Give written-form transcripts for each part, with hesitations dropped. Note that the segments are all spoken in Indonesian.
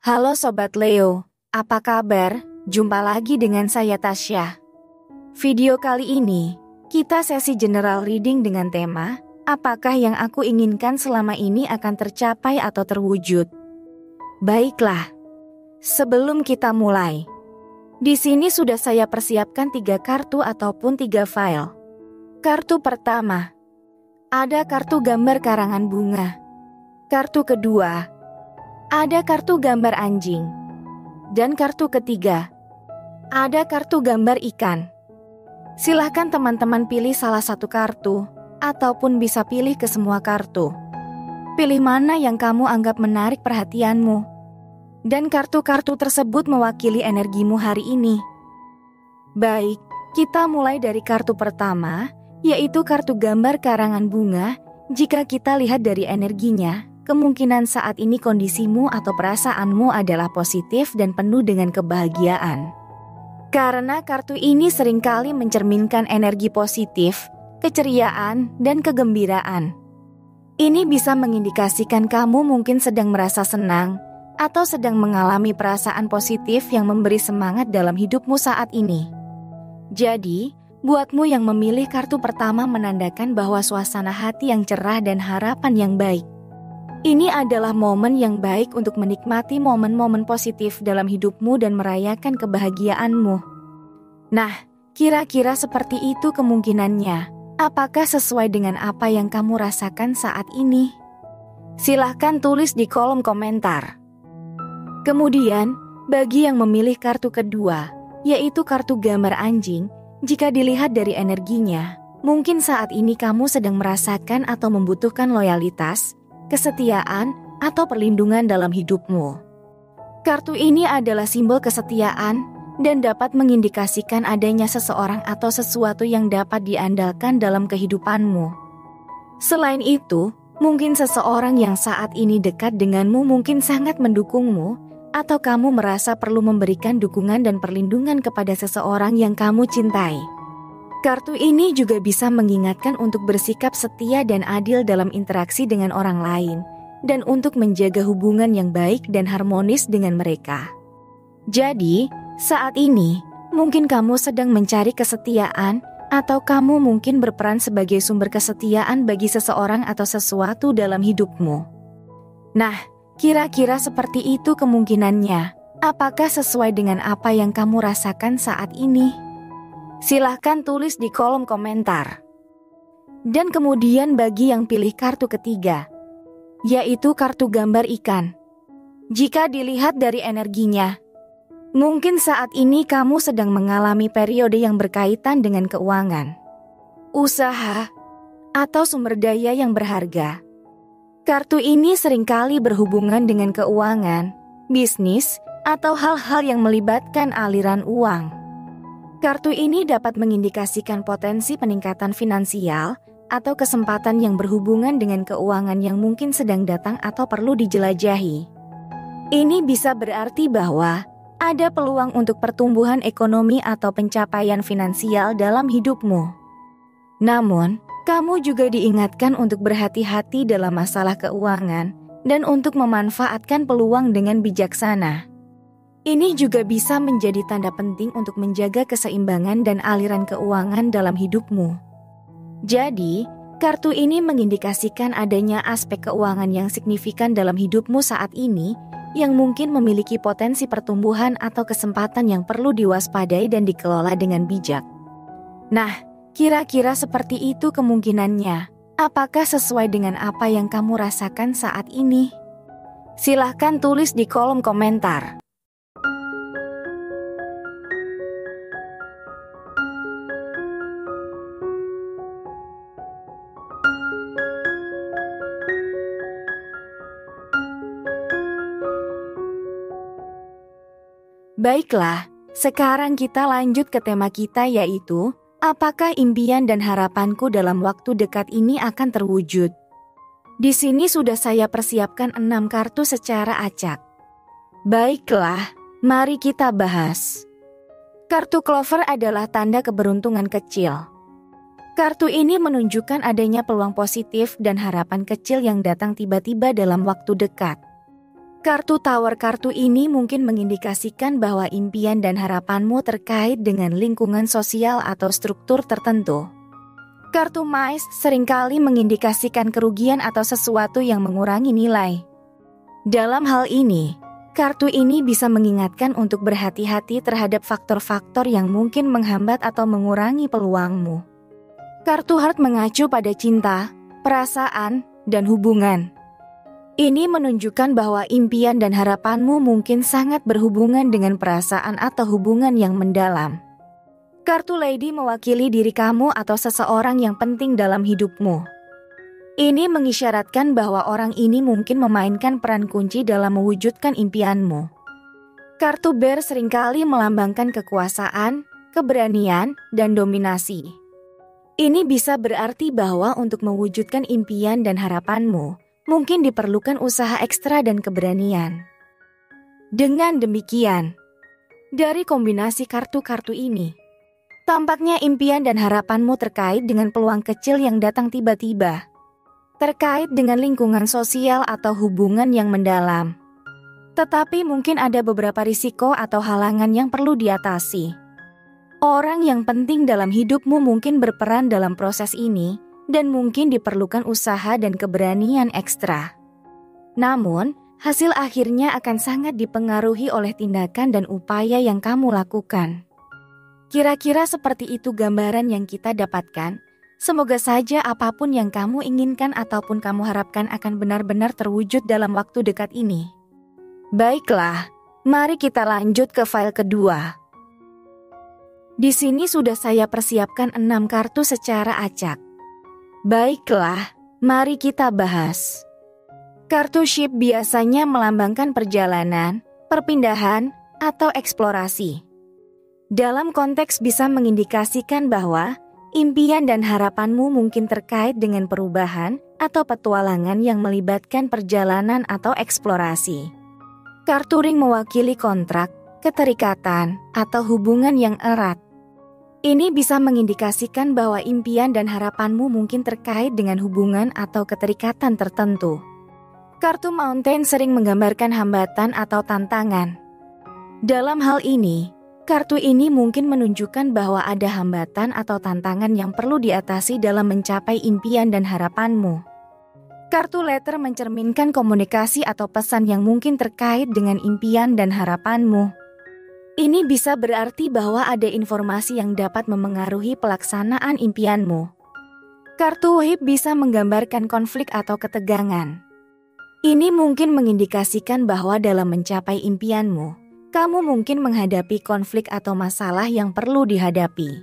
Halo Sobat Leo, apa kabar? Jumpa lagi dengan saya Tasya. Video kali ini, kita sesi general reading dengan tema, apakah yang aku inginkan selama ini akan tercapai atau terwujud? Baiklah, sebelum kita mulai, di sini sudah saya persiapkan 3 kartu ataupun 3 file. Kartu pertama, ada kartu gambar karangan bunga. Kartu kedua, ada kartu gambar anjing. Dan kartu ketiga, ada kartu gambar ikan. Silahkan teman-teman pilih salah satu kartu, ataupun bisa pilih ke semua kartu. Pilih mana yang kamu anggap menarik perhatianmu. Dan kartu-kartu tersebut mewakili energimu hari ini. Baik, kita mulai dari kartu pertama, yaitu kartu gambar karangan bunga. Jika kita lihat dari energinya, kemungkinan saat ini kondisimu atau perasaanmu adalah positif dan penuh dengan kebahagiaan. Karena kartu ini seringkali mencerminkan energi positif, keceriaan, dan kegembiraan. Ini bisa mengindikasikan kamu mungkin sedang merasa senang atau sedang mengalami perasaan positif yang memberi semangat dalam hidupmu saat ini. Jadi, buatmu yang memilih kartu pertama menandakan bahwa suasana hati yang cerah dan harapan yang baik. Ini adalah momen yang baik untuk menikmati momen-momen positif dalam hidupmu dan merayakan kebahagiaanmu. Nah, kira-kira seperti itu kemungkinannya. Apakah sesuai dengan apa yang kamu rasakan saat ini? Silahkan tulis di kolom komentar. Kemudian, bagi yang memilih kartu kedua, yaitu kartu gambar anjing, jika dilihat dari energinya, mungkin saat ini kamu sedang merasakan atau membutuhkan loyalitas, kesetiaan, atau perlindungan dalam hidupmu. Kartu ini adalah simbol kesetiaan dan dapat mengindikasikan adanya seseorang atau sesuatu yang dapat diandalkan dalam kehidupanmu. Selain itu, mungkin seseorang yang saat ini dekat denganmu mungkin sangat mendukungmu, atau kamu merasa perlu memberikan dukungan dan perlindungan kepada seseorang yang kamu cintai. Kartu ini juga bisa mengingatkan untuk bersikap setia dan adil dalam interaksi dengan orang lain, dan untuk menjaga hubungan yang baik dan harmonis dengan mereka. Jadi, saat ini, mungkin kamu sedang mencari kesetiaan, atau kamu mungkin berperan sebagai sumber kesetiaan bagi seseorang atau sesuatu dalam hidupmu. Nah, kira-kira seperti itu kemungkinannya. Apakah sesuai dengan apa yang kamu rasakan saat ini? Silahkan tulis di kolom komentar. Dan kemudian bagi yang pilih kartu ketiga, yaitu kartu gambar ikan. Jika dilihat dari energinya, mungkin saat ini kamu sedang mengalami periode yang berkaitan dengan keuangan, usaha, atau sumber daya yang berharga. Kartu ini seringkali berhubungan dengan keuangan, bisnis, atau hal-hal yang melibatkan aliran uang. Kartu ini dapat mengindikasikan potensi peningkatan finansial atau kesempatan yang berhubungan dengan keuangan yang mungkin sedang datang atau perlu dijelajahi. Ini bisa berarti bahwa ada peluang untuk pertumbuhan ekonomi atau pencapaian finansial dalam hidupmu. Namun, kamu juga diingatkan untuk berhati-hati dalam masalah keuangan dan untuk memanfaatkan peluang dengan bijaksana. Ini juga bisa menjadi tanda penting untuk menjaga keseimbangan dan aliran keuangan dalam hidupmu. Jadi, kartu ini mengindikasikan adanya aspek keuangan yang signifikan dalam hidupmu saat ini, yang mungkin memiliki potensi pertumbuhan atau kesempatan yang perlu diwaspadai dan dikelola dengan bijak. Nah, kira-kira seperti itu kemungkinannya. Apakah sesuai dengan apa yang kamu rasakan saat ini? Silahkan tulis di kolom komentar. Baiklah, sekarang kita lanjut ke tema kita yaitu, apakah impian dan harapanku dalam waktu dekat ini akan terwujud? Di sini sudah saya persiapkan 6 kartu secara acak. Baiklah, mari kita bahas. Kartu clover adalah tanda keberuntungan kecil. Kartu ini menunjukkan adanya peluang positif dan harapan kecil yang datang tiba-tiba dalam waktu dekat. Kartu Tower kartu ini mungkin mengindikasikan bahwa impian dan harapanmu terkait dengan lingkungan sosial atau struktur tertentu. Kartu Mice seringkali mengindikasikan kerugian atau sesuatu yang mengurangi nilai. Dalam hal ini, kartu ini bisa mengingatkan untuk berhati-hati terhadap faktor-faktor yang mungkin menghambat atau mengurangi peluangmu. Kartu Heart mengacu pada cinta, perasaan, dan hubungan. Ini menunjukkan bahwa impian dan harapanmu mungkin sangat berhubungan dengan perasaan atau hubungan yang mendalam. Kartu Lady mewakili diri kamu atau seseorang yang penting dalam hidupmu. Ini mengisyaratkan bahwa orang ini mungkin memainkan peran kunci dalam mewujudkan impianmu. Kartu Bear seringkali melambangkan kekuasaan, keberanian, dan dominasi. Ini bisa berarti bahwa untuk mewujudkan impian dan harapanmu, mungkin diperlukan usaha ekstra dan keberanian. Dengan demikian, dari kombinasi kartu-kartu ini, tampaknya impian dan harapanmu terkait dengan peluang kecil yang datang tiba-tiba, terkait dengan lingkungan sosial atau hubungan yang mendalam. Tetapi mungkin ada beberapa risiko atau halangan yang perlu diatasi. Orang yang penting dalam hidupmu mungkin berperan dalam proses ini, dan mungkin diperlukan usaha dan keberanian ekstra. Namun, hasil akhirnya akan sangat dipengaruhi oleh tindakan dan upaya yang kamu lakukan. Kira-kira seperti itu gambaran yang kita dapatkan. Semoga saja apapun yang kamu inginkan ataupun kamu harapkan akan benar-benar terwujud dalam waktu dekat ini. Baiklah, mari kita lanjut ke file kedua. Di sini sudah saya persiapkan 6 kartu secara acak. Baiklah, mari kita bahas. Kartu Ship biasanya melambangkan perjalanan, perpindahan, atau eksplorasi. Dalam konteks bisa mengindikasikan bahwa impian dan harapanmu mungkin terkait dengan perubahan atau petualangan yang melibatkan perjalanan atau eksplorasi. Kartu Ring mewakili kontrak, keterikatan, atau hubungan yang erat. Ini bisa mengindikasikan bahwa impian dan harapanmu mungkin terkait dengan hubungan atau keterikatan tertentu. Kartu Mountain sering menggambarkan hambatan atau tantangan. Dalam hal ini, kartu ini mungkin menunjukkan bahwa ada hambatan atau tantangan yang perlu diatasi dalam mencapai impian dan harapanmu. Kartu Letter mencerminkan komunikasi atau pesan yang mungkin terkait dengan impian dan harapanmu. Ini bisa berarti bahwa ada informasi yang dapat memengaruhi pelaksanaan impianmu. Kartu Whip bisa menggambarkan konflik atau ketegangan. Ini mungkin mengindikasikan bahwa dalam mencapai impianmu, kamu mungkin menghadapi konflik atau masalah yang perlu dihadapi.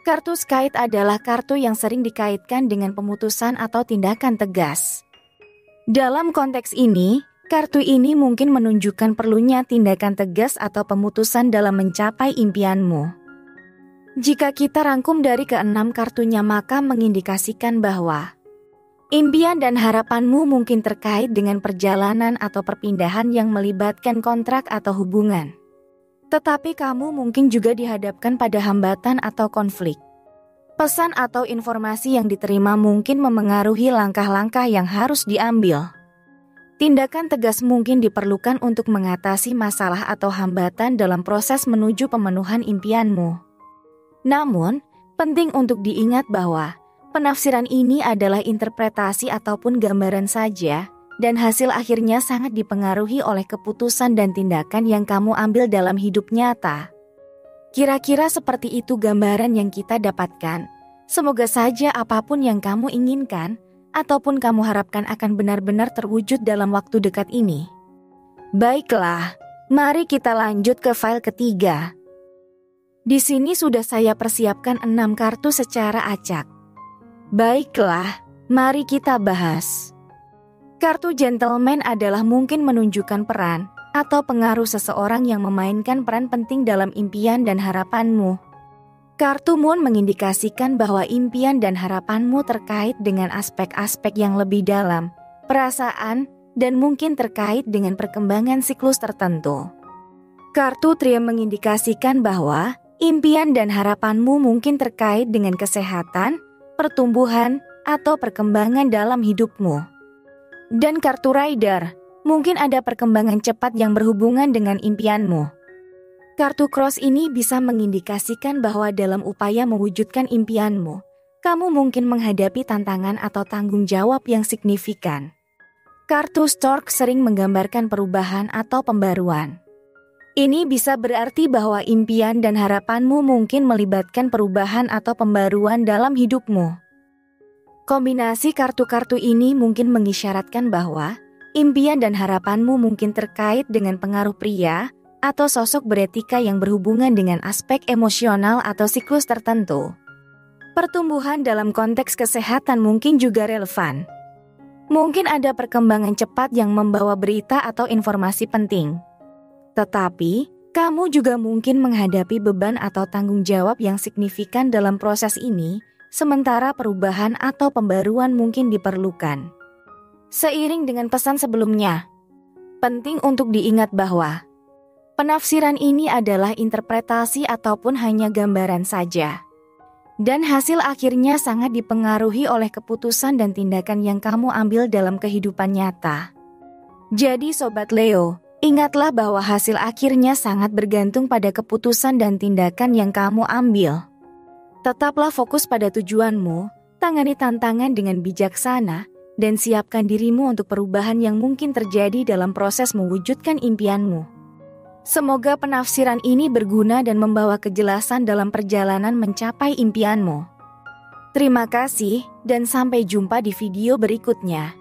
Kartu Skite adalah kartu yang sering dikaitkan dengan pemutusan atau tindakan tegas. Dalam konteks ini, kartu ini mungkin menunjukkan perlunya tindakan tegas atau pemutusan dalam mencapai impianmu. Jika kita rangkum dari ke-6 kartunya, maka mengindikasikan bahwa impian dan harapanmu mungkin terkait dengan perjalanan atau perpindahan yang melibatkan kontrak atau hubungan. Tetapi kamu mungkin juga dihadapkan pada hambatan atau konflik. Pesan atau informasi yang diterima mungkin memengaruhi langkah-langkah yang harus diambil. Tindakan tegas mungkin diperlukan untuk mengatasi masalah atau hambatan dalam proses menuju pemenuhan impianmu. Namun, penting untuk diingat bahwa penafsiran ini adalah interpretasi ataupun gambaran saja, dan hasil akhirnya sangat dipengaruhi oleh keputusan dan tindakan yang kamu ambil dalam hidup nyata. Kira-kira seperti itu gambaran yang kita dapatkan. Semoga saja apapun yang kamu inginkan ataupun kamu harapkan akan benar-benar terwujud dalam waktu dekat ini. Baiklah, mari kita lanjut ke file ketiga. Di sini sudah saya persiapkan 6 kartu secara acak. Baiklah, mari kita bahas. Kartu Gentleman adalah mungkin menunjukkan peran atau pengaruh seseorang yang memainkan peran penting dalam impian dan harapanmu. Kartu Moon mengindikasikan bahwa impian dan harapanmu terkait dengan aspek-aspek yang lebih dalam, perasaan, dan mungkin terkait dengan perkembangan siklus tertentu. Kartu Trio mengindikasikan bahwa impian dan harapanmu mungkin terkait dengan kesehatan, pertumbuhan, atau perkembangan dalam hidupmu. Dan kartu Rider Mungkin ada perkembangan cepat yang berhubungan dengan impianmu. Kartu cross ini bisa mengindikasikan bahwa dalam upaya mewujudkan impianmu, kamu mungkin menghadapi tantangan atau tanggung jawab yang signifikan. Kartu stork sering menggambarkan perubahan atau pembaruan. Ini bisa berarti bahwa impian dan harapanmu mungkin melibatkan perubahan atau pembaruan dalam hidupmu. Kombinasi kartu-kartu ini mungkin mengisyaratkan bahwa impian dan harapanmu mungkin terkait dengan pengaruh pria atau sosok beretika yang berhubungan dengan aspek emosional atau siklus tertentu. Pertumbuhan dalam konteks kesehatan mungkin juga relevan. Mungkin ada perkembangan cepat yang membawa berita atau informasi penting. Tetapi, kamu juga mungkin menghadapi beban atau tanggung jawab yang signifikan dalam proses ini, sementara perubahan atau pembaruan mungkin diperlukan. Seiring dengan pesan sebelumnya, penting untuk diingat bahwa penafsiran ini adalah interpretasi ataupun hanya gambaran saja. Dan hasil akhirnya sangat dipengaruhi oleh keputusan dan tindakan yang kamu ambil dalam kehidupan nyata. Jadi Sobat Leo, ingatlah bahwa hasil akhirnya sangat bergantung pada keputusan dan tindakan yang kamu ambil. Tetaplah fokus pada tujuanmu, tangani tantangan dengan bijaksana, dan siapkan dirimu untuk perubahan yang mungkin terjadi dalam proses mewujudkan impianmu. Semoga penafsiran ini berguna dan membawa kejelasan dalam perjalanan mencapai impianmu. Terima kasih dan sampai jumpa di video berikutnya.